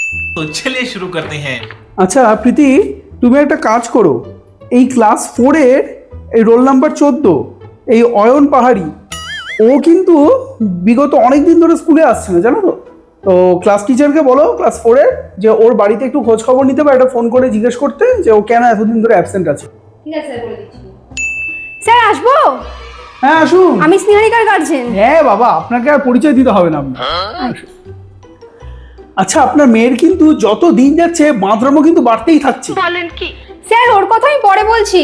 तो चलिए शुरू करते हैं। আচ্ছা প্রীতি, তুমি একটা কাজ করো, এই ক্লাস 4 এর এই রোল নাম্বার 14 এই অয়ন পাহাড়ি, ও কিন্তু বিগত অনেক দিন ধরে স্কুলে আসছে না, জানো তো। তো ক্লাস টিচারকে বলো ক্লাস 4 এর যে ওর বাড়িতে একটু খোঁজ খবর নিতে বা একটা ফোন করে জিজ্ঞেস করতে যে ও কেন এতদিন ধরে অ্যাবসেন্ট আছে। ঠিক আছে স্যার, বলে দিচ্ছি। স্যার আসবো? হ্যাঁ আসুন। আমি স্নেহারিকার গার্জেন। হ্যাঁ বাবা, আপনাকে আর পরিচয় দিতে হবে না। আচ্ছা, আপনার মেয়ের কিন্তু যত দিন যাচ্ছে বাঁধরামো কিন্তু বাড়তেই থাকছে। বলেন কি? স্যার ওর কথা আমি পরে বলছি।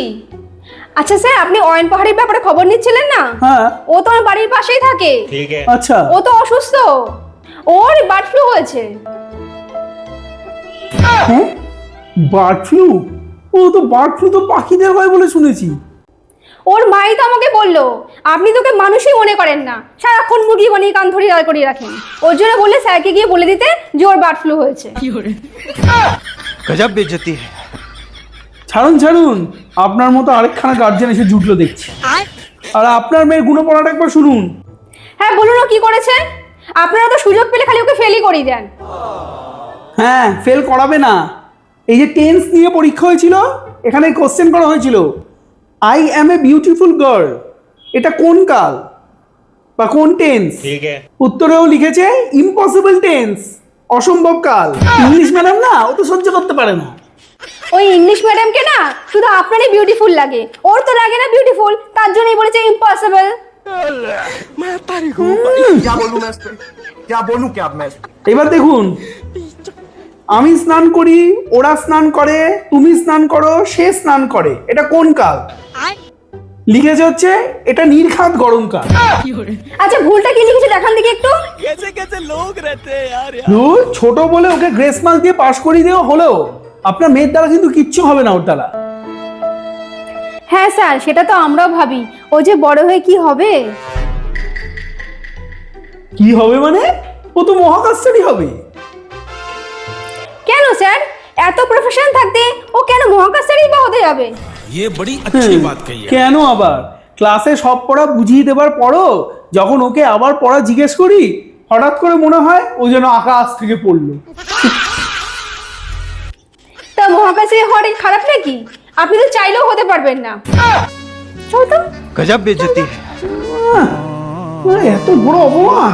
আচ্ছা স্যার, আপনি অয়ন পাহাড়ির ব্যাপারে খবর নিচ্ছিলেন না? হ্যাঁ। ও তো আমার বাড়ির পাশেই থাকে। ठीक है। আচ্ছা। ও তো অসুস্থ, ওর বার্ড ফ্লু হয়েছে। হ্যাঁ, বার্ড ফ্লু? ও তো বার্ড ফ্লু তো পাখিদের হয় বলে শুনেছি। ওর মাই তো আমাকে বললো আপনি তোকে মানুষই মনে করেন না, সারাক্ষণ মুরগি বানিয়ে কান ধরে দাঁড় করিয়ে রাখেন। ওর জন্য বললে স্যারকে গিয়ে বলে দিতে যে ওর বার্ড ফ্লু হয়েছে। गजब बेइज्जती है। ছাড়ুন ছাড়ুন, আপনার মতো আরেকখানা গার্জেন এসে জুটলো দেখছি। আর আপনার মেয়ের গুণপড়াটা একবার শুনুন। হ্যাঁ বলুন, ও কি করেছে? আপনারা তো সুযোগ পেলে খালি ওকে ফেলই করিয়ে দেন। হ্যাঁ, ফেল করাবে না। এই যে টেন্স নিয়ে পরীক্ষা হয়েছিল, এখানে কোশ্চেন করা হয়েছিল I am a beautiful girl, এটা কোন কাল বা কোন টেন্স? ठीक है। উত্তরেও লিখেছে ইম্পসিবল টেন্স, অসম্ভব কাল। ইংলিশ ম্যাডাম না, ও তো সহ্য করতে পারে না। ওই ইংলিশ ম্যাডামকে না শুধু আপনারই বিউটিফুল লাগে, ওর তো লাগে না বিউটিফুল, তার জন্যই বলেছে ইম্পসিবল। क्या बोलूं मैं इस पे? क्या बोलूं क्या मैं इस पे? এবার দেখুন, আমি স্নান করি, ওরা স্নান করে, তুমি স্নান করো, সে স্নান করে, এটা কোন কাল? লিখেছে হচ্ছে এটা নির্ঘাত গরমকাল। আচ্ছা ভুলটা কি লিখেছে দেখান দেখি একটু। ধুর, ছোট বলে ওকে গ্রেস মার্ক দিয়ে পাশ করিয়ে দেওয়া হলেও আপনার মেয়ের দ্বারা কিন্তু কিচ্ছু হবে না ওর দ্বারা। হ্যাঁ স্যার, সেটা তো আমরাও ভাবি, ও যে বড় হয়ে কি হবে। কি হবে মানে? ও তো মহাকাশচারী হবে। কেন স্যার, এত প্রফেশন থাকতে ও কেন মহাকাশচারী বা হতে যাবে? ये बड़ी अच्छी बात कही है। কেন আবার ক্লাসে সব পড়া বুঝিয়ে দেবার পরও যখন ওকে আবার পড়া জিজ্ঞেস করি, হঠাৎ করে মনে হয় ও যেন আকাশ থেকে পড়লো। তা মহাকাশচারী হওয়াটা কি খারাপ নাকি? আপনি তো চাইলেও হতে পারবেন না। চল তো। गजब बेइज्जती है। এত বড় অপমান।